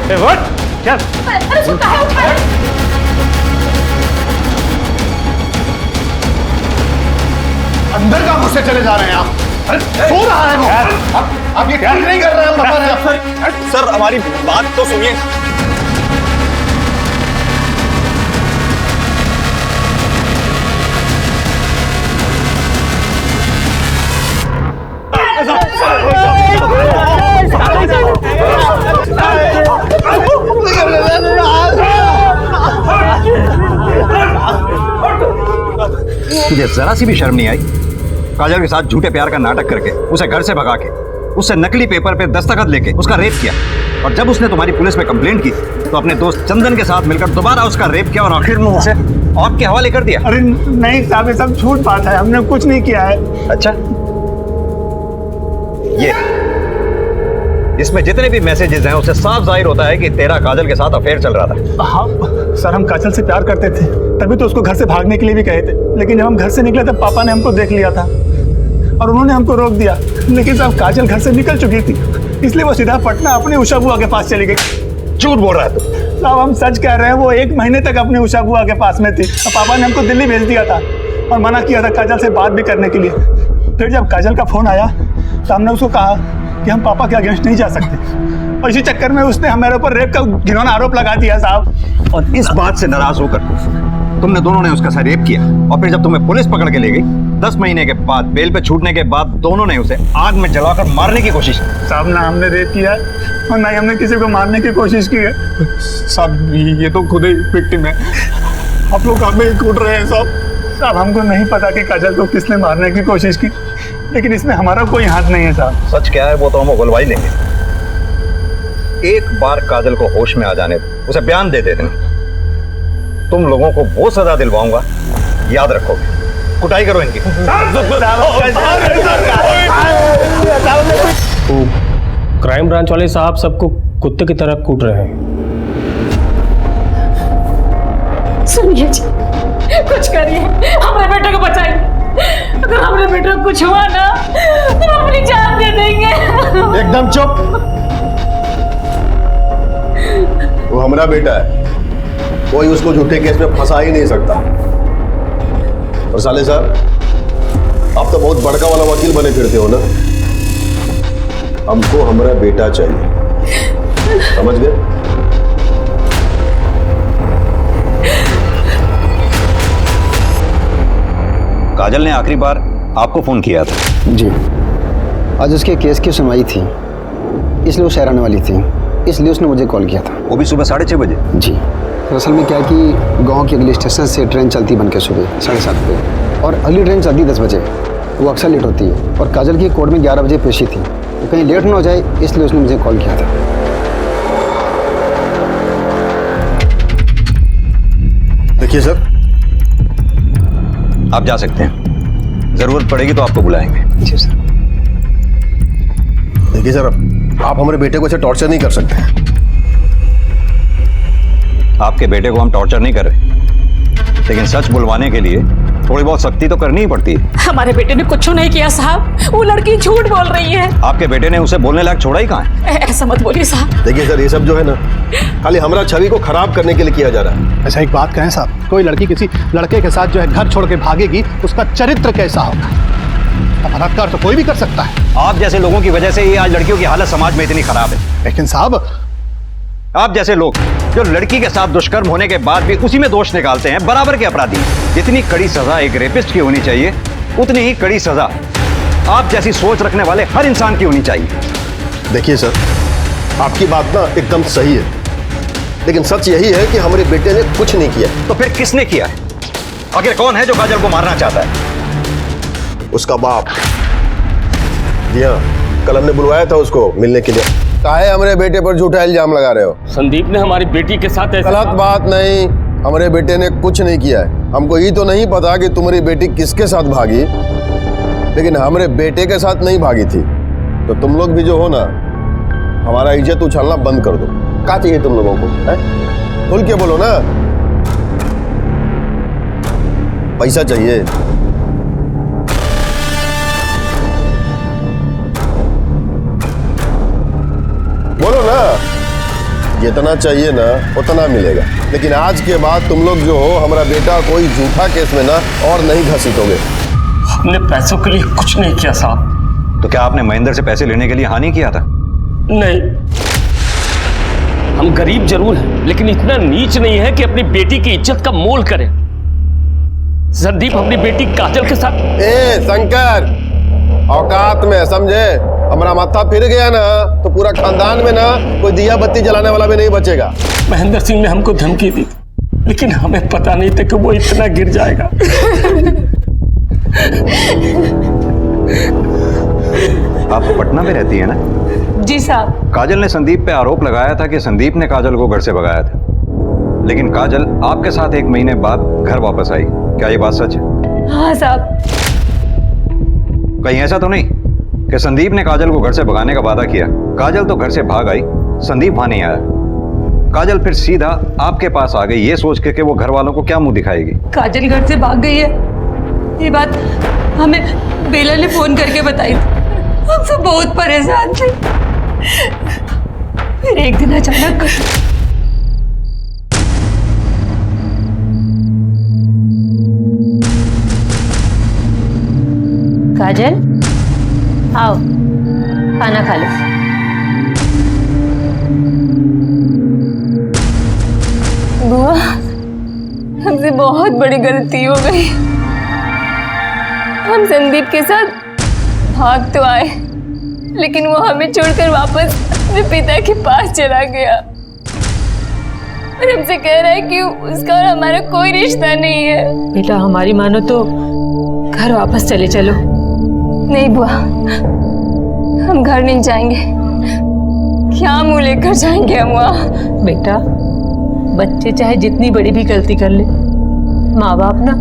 Speaker 12: क्या?
Speaker 1: अरे उसको कहाँ उठाए?
Speaker 9: अंदर कहाँ घुसे चले जा रहे हैं आप? सो रहा है वो। आप ये ठीक नहीं कर रहे हैं, हम बता रहे हैं।
Speaker 12: सर हमारी बात तो सुनिए।
Speaker 5: तुझे जरा सी भी शर्म नहीं आई? काजल के साथ झूठे प्यार का नाटक करके उसे घर से भगा के उससे नकली पेपर पे दस्तखत लेके उसका रेप किया, और जब उसने तुम्हारी पुलिस में कंप्लेंट की तो अपने दोस्त चंदन के साथ मिलकर दोबारा उसका रेप किया और आखिर में उसे आपके हवाले कर दिया।
Speaker 10: अरे नहीं साहब, ये सब झूठ बात है, हमने कुछ नहीं किया है।
Speaker 5: अच्छा, ये इसमें जितने भी मैसेजेस हैं उससे साफ जाहिर होता है कि तेरा काजल के साथ अफेयर चल रहा था।
Speaker 10: हाँ सर, हम काजल से प्यार करते थे, तभी तो उसको घर से भागने के लिए भी कहे थे, लेकिन जब हम घर से निकले तब पापा ने हमको देख लिया था और उन्होंने हमको रोक दिया। लेकिन साहब काजल घर से निकल चुकी थी, इसलिए वो सीधा पटना अपनी उषा बुआ के पास चली गई।
Speaker 5: झूठ बोल रहा है तू।
Speaker 10: साहब हम सच कह रहे हैं, वो 1 महीने तक अपनी उषा बुआ के पास में थी और पापा ने हमको दिल्ली भेज दिया था और मना किया था काजल से बात भी करने के लिए। फिर जब काजल का फोन आया तो हमने उसको कहा कि हम पापा के अगेंस्ट नहीं जा सकते, और इसी चक्कर में उसने हमारे ऊपर रेप का घिनौना आरोप लगा दिया साहब।
Speaker 5: और इस बात से नाराज होकर तुमने दोनों ने उसका साथ रेप किया, और फिर जब तुम्हें पुलिस पकड़ के ले गई 10 महीने के बाद बेल पे छूटने के बाद दोनों ने उसे आग में जलाकर मारने की कोशिश की।
Speaker 10: साहब ना हमने रेप किया और ना ही हमने किसी को मारने की कोशिश की है। साहब ये तो खुद ही विक्टिम है, आप लोग हमें ही कूट रहे हैं साहब। साहब हमको नहीं पता कि काजल को किसने मारने की कोशिश की, लेकिन इसमें हमारा कोई हाथ नहीं है साहब।
Speaker 5: सच क्या है वो तो हम उगलवा ही लेंगे। एक बार काजल को होश में आ जाने दो, उसे बयान दे देना, तुम लोगों को वो सजा दिलवाऊंगा, याद रखोगे। कुटाई करो इनकी।
Speaker 3: क्राइम ब्रांच वाले साहब सबको कुत्ते की तरह कूट रहे हैं।
Speaker 2: सुनिए जी, कुछ करिए, हमारे बेटे को बचाइए। अगर हमारे बेटे को कुछ हुआ ना तो हम अपनी जान दे देंगे।
Speaker 8: एकदम चुप। वो हमारा बेटा है, कोई उसको झूठे केस में फंसा ही नहीं सकता। और साले साहब, आप तो बहुत बड़का वाला वकील बने फिरते हो ना। हमको हमारा बेटा चाहिए, समझ गए?
Speaker 5: काजल ने आखिरी बार आपको फोन किया था?
Speaker 14: जी, आज उसके केस की सुनवाई थी, इसलिए वो शहर आने वाली थी, इसलिए उसने मुझे कॉल किया था।
Speaker 5: वो भी सुबह 6:30 बजे?
Speaker 14: जी, दरअसल में क्या है कि गांव के अगले स्टेशन से ट्रेन चलती बन के सुबह 7:30 बजे, और अगली ट्रेन चलती 10 बजे। वो अक्सर लेट होती है, और काजल की कोर्ट में 11 बजे पेशी थी, तो कहीं लेट ना हो जाए इसलिए उसने मुझे कॉल किया था।
Speaker 8: देखिए सर,
Speaker 5: आप जा सकते हैं, जरूरत पड़ेगी तो आपको बुलाएंगे।
Speaker 14: जी सर।
Speaker 8: देखिए सर, आप हमारे बेटे को ऐसे टॉर्चर नहीं कर सकते।
Speaker 5: आपके बेटे को हम टॉर्चर नहीं कर रहे, लेकिन सच बुलवाने के लिए थोड़ी बहुत सख्ती तो करनी ही पड़ती है।
Speaker 2: हमारे बेटे ने कुछ नहीं किया साहब, वो लड़की झूठ बोल रही है।
Speaker 5: आपके बेटे ने उसे बोलने लायक छोड़ा ही कहाँ है?
Speaker 2: ऐसा मत बोलिए साहब।
Speaker 8: देखिए सर, ये सब जो है ना, खाली हमारा छवि को खराब करने के लिए किया जा रहा है।
Speaker 10: अच्छा एक बात कहें साहब, कोई लड़की किसी लड़के के साथ जो है घर छोड़ के भागेगी, उसका चरित्र कैसा होगा? बलात्कार तो कोई भी कर सकता है।
Speaker 5: आप जैसे लोगों की वजह से ही आज लड़कियों की हालत समाज में इतनी खराब है।
Speaker 10: लेकिन साहब,
Speaker 5: आप जैसे लोग जो लड़की के साथ दुष्कर्म होने के बाद भी उसी में दोष निकालते हैं, बराबर के अपराधी। जितनी कड़ी सजा एक रेपिस्ट की होनी चाहिए, उतनी ही कड़ी सजा आप जैसी सोच रखने वाले हर इंसान की होनी चाहिए।
Speaker 8: देखिए सर, आपकी बात ना एकदम सही है, लेकिन सच यही है कि हमारे बेटे ने कुछ नहीं किया।
Speaker 5: तो फिर किसने किया है? आखिर कौन है जो काजल को मारना चाहता है?
Speaker 8: उसका बाप। जी हाँ, कल हमने बुलवाया था उसको मिलने के लिए। काहे हमारे बेटे पर झूठा इल्जाम लगा रहे हो?
Speaker 3: संदीप ने हमारी बेटी के साथ ऐसा...
Speaker 8: गलत बात नहीं, हमारे बेटे ने कुछ नहीं किया है। हमको ये तो नहीं पता कि तुम्हारी बेटी किसके साथ भागी, लेकिन हमारे बेटे के साथ नहीं भागी थी। तो तुम लोग भी जो हो ना, हमारा इज्जत उछालना बंद कर दो। क्या चाहिए तुम लोगों को? खुल के बोलो ना। पैसा चाहिए? बोलो ना। जितना चाहिए ना उतना मिलेगा, लेकिन आज के बाद तुम लोग जो हो, हमारा बेटा कोई झूठा केस में ना और नहीं घसीटोगे।
Speaker 3: हमने पैसों के लिए कुछ नहीं किया साहब।
Speaker 5: तो क्या आपने महेंद्र से पैसे लेने के लिए हानि किया था?
Speaker 3: नहीं, हम गरीब जरूर हैं, लेकिन इतना नीच नहीं है कि अपनी बेटी की इज्जत का मोल करें। संदीप अपनी बेटी काजल के साथ...
Speaker 8: ए शंकर, औकात में समझे? हमारा माथा फिर गया ना तो पूरा खानदान में ना कोई दिया बत्ती जलाने वाला भी नहीं बचेगा।
Speaker 3: महेंद्र सिंह ने हमको धमकी दी, लेकिन हमें पता नहीं था कि वो इतना गिर जाएगा।
Speaker 5: आप पटना में रहती है ना?
Speaker 2: जी साहब।
Speaker 5: काजल ने संदीप पे आरोप लगाया था कि संदीप ने काजल को घर से भगाया था, लेकिन काजल आपके साथ 1 महीने बाद घर वापस आई। क्या ये बात सच है?
Speaker 2: हाँ साहब।
Speaker 5: कहीं ऐसा तो नहीं कि संदीप ने काजल को घर से भगाने का वादा किया, काजल तो घर से भाग आई, संदीप वहां नहीं आया, काजल फिर सीधा आपके पास आ गई ये सोच के कि वो घर वालों को क्या मुंह दिखाएगी?
Speaker 2: काजल घर से भाग गई है, ये बात हमें बेला ने फोन करके बताई थी। हम सब बहुत परेशान थे। फिर एक दिन अचानक
Speaker 11: काजल, आओ खाना खा लो।
Speaker 1: बुआ, हमसे बहुत बड़ी गलती हो गई। हम संदीप के साथ भाग तो आए, लेकिन वो हमें छोड़कर वापस अपने पिता के पास चला गया और हमसे कह रहा है कि उसका और हमारा कोई रिश्ता नहीं है।
Speaker 2: बेटा, हमारी मानो तो घर वापस चले चलो।
Speaker 1: नहीं बुआ, हम घर नहीं जाएंगे। क्या मुंह लेकर जाएंगे हम वहाँ?
Speaker 2: बेटा, बच्चे चाहे जितनी बड़ी भी गलती कर ले, माँ बाप ना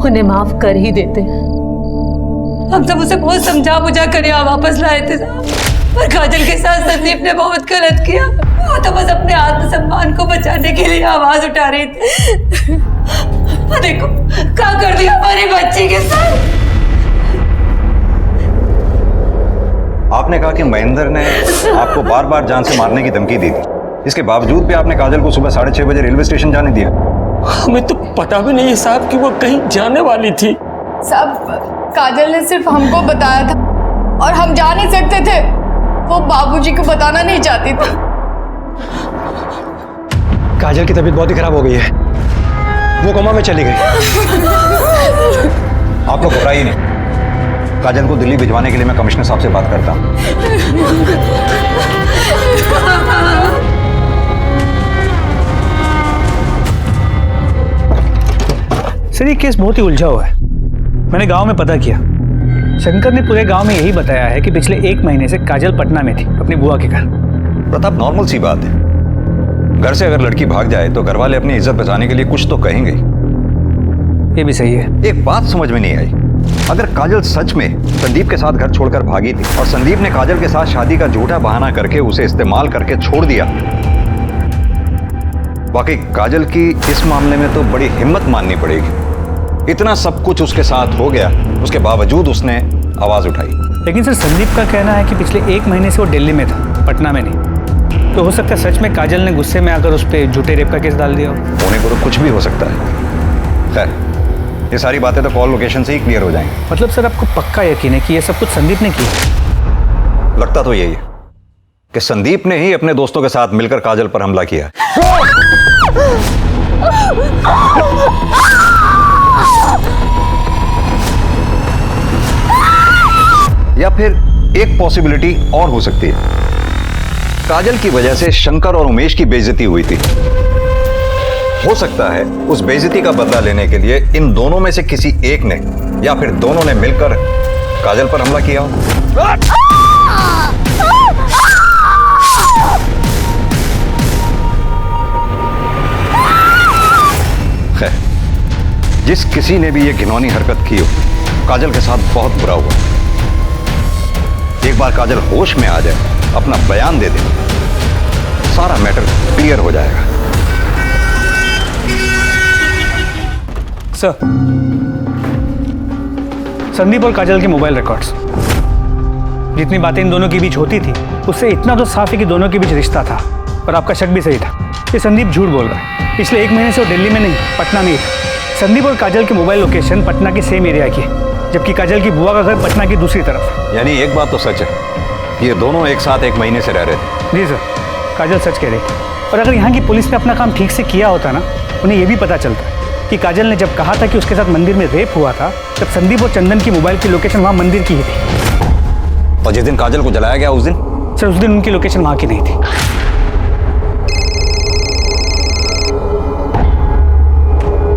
Speaker 2: उन्हें माफ कर ही देते। हम सब उसे बहुत समझा बुझा कर यहाँ वापस लाए थे साहब, पर काजल के साथ संदीप ने बहुत गलत किया। वो तो बस अपने आत्मसम्मान को बचाने के लिए आवाज उठा रही थी। देखो क्या कर दिया हमारी बच्ची के साथ।
Speaker 5: आपने कहा कि महेंद्र ने आपको बार बार जान से मारने की धमकी दी थी, इसके बावजूद भी आपने काजल को सुबह 6:30 बजे रेलवे स्टेशन जाने दिया।
Speaker 3: हमें तो पता भी नहीं है साहब कि वो कहीं जाने वाली थी।
Speaker 7: साहब, काजल ने सिर्फ हमको बताया था और हम जा नहीं सकते थे। वो बाबूजी को बताना नहीं चाहती थी।
Speaker 4: काजल की तबीयत बहुत ही खराब हो गई है, वो कोमा में चली गई।
Speaker 5: आप लोग घबराइए नहीं, काजल को दिल्ली भिजवाने के लिए मैं कमिश्नर साहब से बात करता हूँ।
Speaker 10: सर, ये केस बहुत ही उलझा हुआ है। मैंने गांव में पता किया, शंकर ने पूरे गांव में यही बताया है कि पिछले 1 महीने से काजल पटना में थी अपनी बुआ के घर।
Speaker 5: प्रताप, नॉर्मल सी बात है, घर से अगर लड़की भाग जाए तो घर वाले अपनी इज्जत बचाने के लिए कुछ तो कहेंगे।
Speaker 10: ये भी सही है।
Speaker 5: एक बात समझ में नहीं आई, अगर काजल सच में संदीप के साथ घर छोड़कर भागी थी और संदीप ने काजल के साथ शादी का झूठा बहाना करके उसे इस्तेमाल करके छोड़ दिया, वाकई काजल की इस मामले में तो बड़ी हिम्मत माननी पड़ेगी। इतना सब कुछ उसके साथ हो गया, उसके बावजूद उसने आवाज उठाई।
Speaker 10: लेकिन सर, संदीप का कहना है कि पिछले 1 महीने से वो दिल्ली में था, पटना में नहीं। तो हो सकता है सच में काजल ने गुस्से में आकर उस पर झूठे रेप का केस डाल दिया हो।
Speaker 5: होने को तो कुछ भी हो सकता है। खैर, ये सारी बातें तो कॉल लोकेशन से ही क्लियर हो जाएंगी।
Speaker 10: मतलब सर, आपको पक्का यकीन है कि ये सब कुछ संदीप ने किया?
Speaker 5: लगता तो यही है कि संदीप ने ही अपने दोस्तों के साथ मिलकर काजल पर हमला किया। या फिर एक पॉसिबिलिटी और हो सकती है, काजल की वजह से शंकर और उमेश की बेइज्जती हुई थी। हो सकता है उस बेइज्जती का बदला लेने के लिए इन दोनों में से किसी एक ने या फिर दोनों ने मिलकर काजल पर हमला किया हो। खैर, जिस किसी ने भी ये घिनौनी हरकत की हो, काजल के साथ बहुत बुरा हुआ। एक बार काजल होश में आ जाए, अपना बयान दे दे, सारा मैटर क्लियर हो जाएगा।
Speaker 10: सर, संदीप और काजल के मोबाइल रिकॉर्ड्स, जितनी बातें इन दोनों के बीच होती थी उससे इतना तो साफ है कि दोनों के बीच रिश्ता था। और आपका शक भी सही था, ये संदीप झूठ बोल रहा है। पिछले 1 महीने से वो दिल्ली में नहीं, पटना में ही था। संदीप और काजल के मोबाइल लोकेशन पटना के सेम एरिया की है, जबकि काजल की बुआ का घर पटना की दूसरी तरफ।
Speaker 5: यानी एक बात तो सच है कि ये दोनों एक साथ 1 महीने से रह रहे थे।
Speaker 10: जी सर, काजल सच कह रही थी। और अगर यहाँ की पुलिस ने अपना काम ठीक से किया होता ना, उन्हें यह भी पता चलता कि काजल ने जब कहा था कि उसके साथ मंदिर में रेप हुआ था, तब संदीप और चंदन की मोबाइल की लोकेशन वहाँ मंदिर की ही थी।
Speaker 5: और जिस दिन काजल को जलाया गया उस दिन?
Speaker 10: सर, उस दिन उनकी लोकेशन वहाँ की नहीं थी।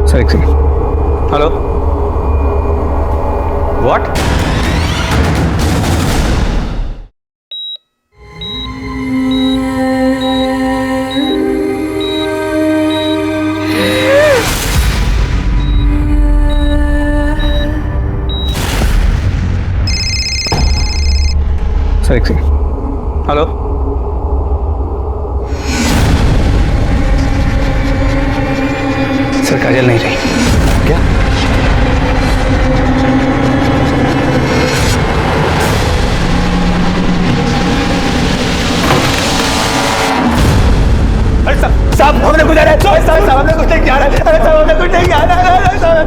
Speaker 10: सर, एक सेकंड। Hello, what?
Speaker 12: सर एक सेकंड। हेलो सर, काजल नहीं रही।
Speaker 5: क्या?
Speaker 9: अरे साहब हमने कुछ साहब हमने कुछ नहीं किया साहब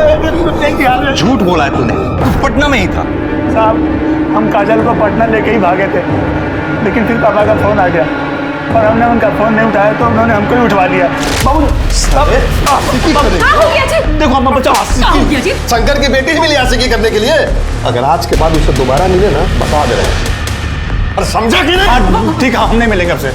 Speaker 9: हमने कुछ नहीं किया।
Speaker 5: झूठ बोला है तूने, तू पटना में ही था।
Speaker 10: साहब हम काजल को पटना लेके ही भागे थे, लेकिन फिर पापा का फोन आ गया और हमने उनका फोन नहीं उठाया तो उन्होंने हमको ही उठवा लिया। बाबू देखो अम्मा बचाओ।
Speaker 8: शंकर की बेटी ही मिली आशिकी करने के लिए। अगर आज के बाद उसे दोबारा मिले ना, बता दे रहे। और समझा कि नहीं?
Speaker 10: ठीक है, हम नहीं मिलेंगे आपसे।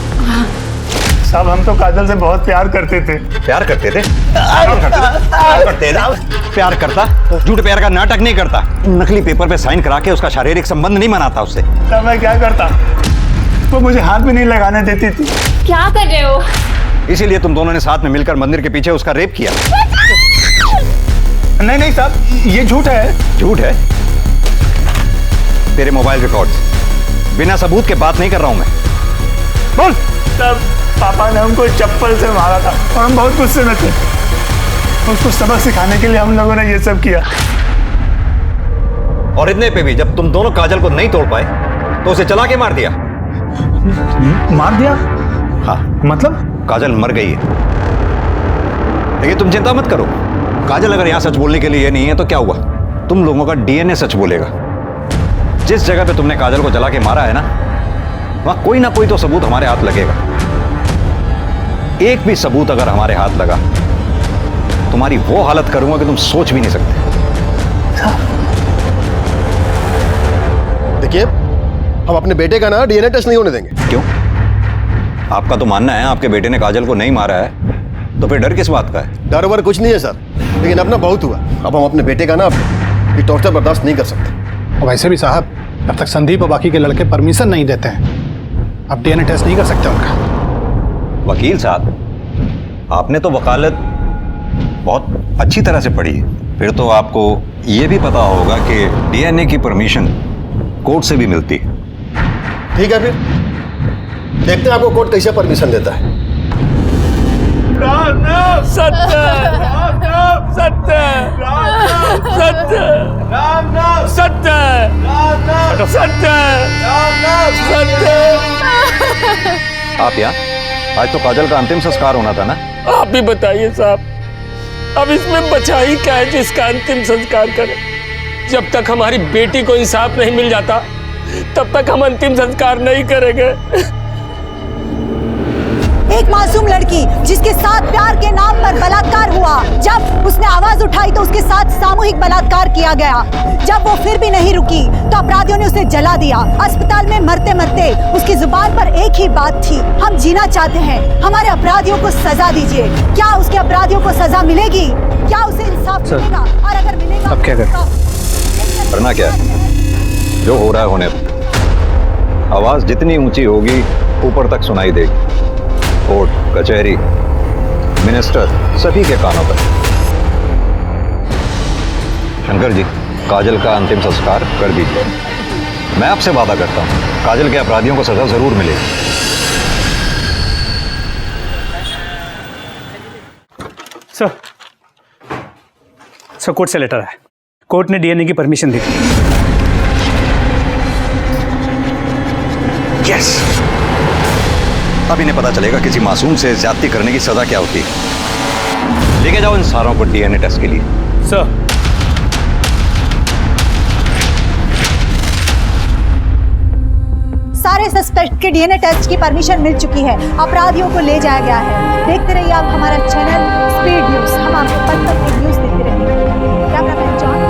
Speaker 10: साहब हम तो काजल से बहुत प्यार करते थे।
Speaker 5: प्यार करते थे? प्यार करते थे? प्यार करता? झूठ प्यार का नाटक नहीं करता, नकली पेपर पे साइन करा के उसका शारीरिक संबंध नहीं मनाता उससे।
Speaker 10: तब मैं क्या करता? वो मुझे हाथ भी नहीं लगाने देती थी।
Speaker 1: क्या कर रहे हो?
Speaker 5: इसीलिए तुम दोनों ने साथ में मिलकर मंदिर के पीछे उसका रेप किया।
Speaker 10: नहीं नहीं साहब, ये झूठ है।
Speaker 5: झूठ है? तेरे मोबाइल रिकॉर्ड्स, बिना सबूत के बात नहीं कर रहा हूं मैं। बोल।
Speaker 10: तब पापा ने हमको चप्पल से मारा था और हम बहुत गुस्से में थे। उसको सबक सिखाने के लिए हम लोगों ने ये सब किया।
Speaker 5: और इतने पे भी जब तुम दोनों काजल को नहीं तोड़ पाए तो उसे चला के मार दिया।
Speaker 10: मार दिया?
Speaker 5: हाँ।
Speaker 10: मतलब?
Speaker 5: काजल मर गई है। लेकिन तुम चिंता मत करो, काजल अगर यहां सच बोलने के लिए नहीं है तो क्या हुआ, तुम लोगों का डीएनए सच बोलेगा। जिस जगह पे तुमने काजल को जला के मारा है ना, वहां कोई ना कोई तो सबूत हमारे हाथ लगेगा। एक भी सबूत अगर हमारे हाथ लगा, तुम्हारी वो हालत करूंगा कि तुम सोच भी नहीं सकते।
Speaker 8: देखिए, हम अपने बेटे का ना डीएनए टेस्ट नहीं होने देंगे।
Speaker 5: क्यों? आपका तो मानना है आपके बेटे ने काजल को नहीं मारा है, तो फिर डर किस बात का है?
Speaker 8: डर वर कुछ नहीं है सर, लेकिन अब ना बहुत हुआ। अब हम अपने बेटे का ना ये टॉर्चर बर्दाश्त नहीं कर सकते।
Speaker 10: वैसे भी साहब, जब तक संदीप और बाकी के लड़के परमिशन नहीं देते हैं, अब डीएनए टेस्ट नहीं कर सकते उनका।
Speaker 5: वकील साहब, आपने तो वकालत बहुत अच्छी तरह से पढ़ी है, फिर तो आपको ये भी पता होगा कि डीएनए की परमिशन कोर्ट से भी मिलती है।
Speaker 8: ठीक है, फिर देखते हैं आपको कोर्ट कैसे परमिशन देता है।
Speaker 3: सत्य सत्य सत्य सत्य सत्य सत्य।
Speaker 5: आप यहाँ? आज तो काजल का अंतिम संस्कार होना था ना?
Speaker 3: आप भी बताइए साहब, अब इसमें बचा ही क्या है जिसका अंतिम संस्कार करें? जब तक हमारी बेटी को इंसाफ नहीं मिल जाता, तब तक हम अंतिम संस्कार नहीं करेंगे।
Speaker 13: एक मासूम लड़की जिसके साथ प्यार के नाम पर बलात्कार हुआ, जब उसने आवाज उठाई तो उसके साथ सामूहिक बलात्कार किया गया। जब वो फिर भी नहीं रुकी तो अपराधियों ने उसे जला दिया। अस्पताल में मरते मरते उसकी जुबान पर एक ही बात थी, हम जीना चाहते हैं, हमारे अपराधियों को सजा दीजिए। क्या उसके अपराधियों को सजा मिलेगी? क्या उसे इंसाफ मिलेगा? और अगर मिलेगा
Speaker 12: अब क्या करें?
Speaker 5: करना क्या है? जो हो रहा है होने दो। आवाज जितनी ऊंची होगी ऊपर तक सुनाई देगी। कोर्ट, कचहरी, मिनिस्टर, सभी के कानों पर। शंकर जी, काजल का अंतिम संस्कार कर दीजिए। मैं आपसे वादा करता हूं, काजल के अपराधियों को सजा जरूर मिलेगी।
Speaker 10: सर कोर्ट से लेटर है। कोर्ट ने डीएनए की परमिशन दी।
Speaker 5: यस! अब इन्हें पता चलेगा किसी मासूम से ज्यादती करने की सजा क्या होती है। लेके जाओ इन सारों को डीएनए टेस्ट के लिए।
Speaker 10: सर,
Speaker 13: सारे सस्पेक्ट के डीएनए टेस्ट की परमिशन मिल चुकी है, अपराधियों को ले जाया गया है। देखते रहिए आप हमारा चैनल स्पीड न्यूज, हम आपको पल-पल की न्यूज देते रहेंगे। Cameraman John.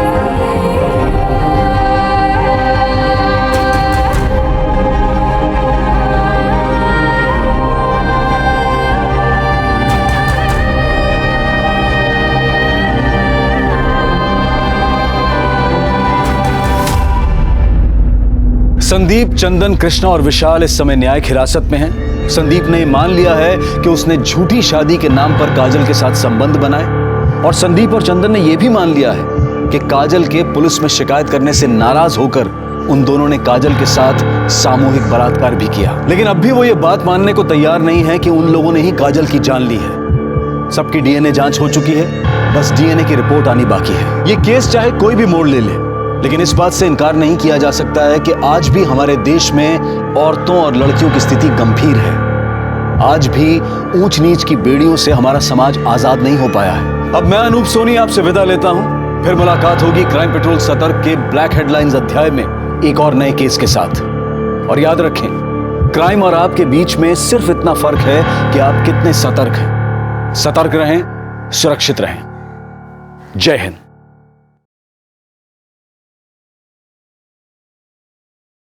Speaker 6: संदीप, चंदन, कृष्णा और विशाल इस समय न्यायिक हिरासत में हैं। संदीप ने मान लिया है कि उसने झूठी शादी के नाम पर काजल के साथ संबंध बनाए, और संदीप और चंदन ने यह भी मान लिया है कि काजल के पुलिस में शिकायत करने से नाराज होकर उन दोनों ने काजल के साथ सामूहिक बलात्कार भी किया। लेकिन अब भी वो ये बात मानने को तैयार नहीं है कि उन लोगों ने ही काजल की जान ली है। सबकी डीएनए जांच हो चुकी है, बस डीएनए की रिपोर्ट आनी बाकी है। ये केस चाहे कोई भी मोड़ ले ले, लेकिन इस बात से इनकार नहीं किया जा सकता है कि आज भी हमारे देश में औरतों और लड़कियों की स्थिति गंभीर है। आज भी ऊंच नीच की बेड़ियों से हमारा समाज आजाद नहीं हो पाया है। अब मैं अनूप सोनी आपसे विदा लेता हूं, फिर मुलाकात होगी क्राइम पेट्रोल सतर्क के ब्लैक हेडलाइंस अध्याय में एक और नए केस के साथ। और याद रखें, क्राइम और आपके बीच में सिर्फ इतना फर्क है कि आप कितने सतर्क हैं। सतर्क रहें, सुरक्षित रहें। जय हिंद।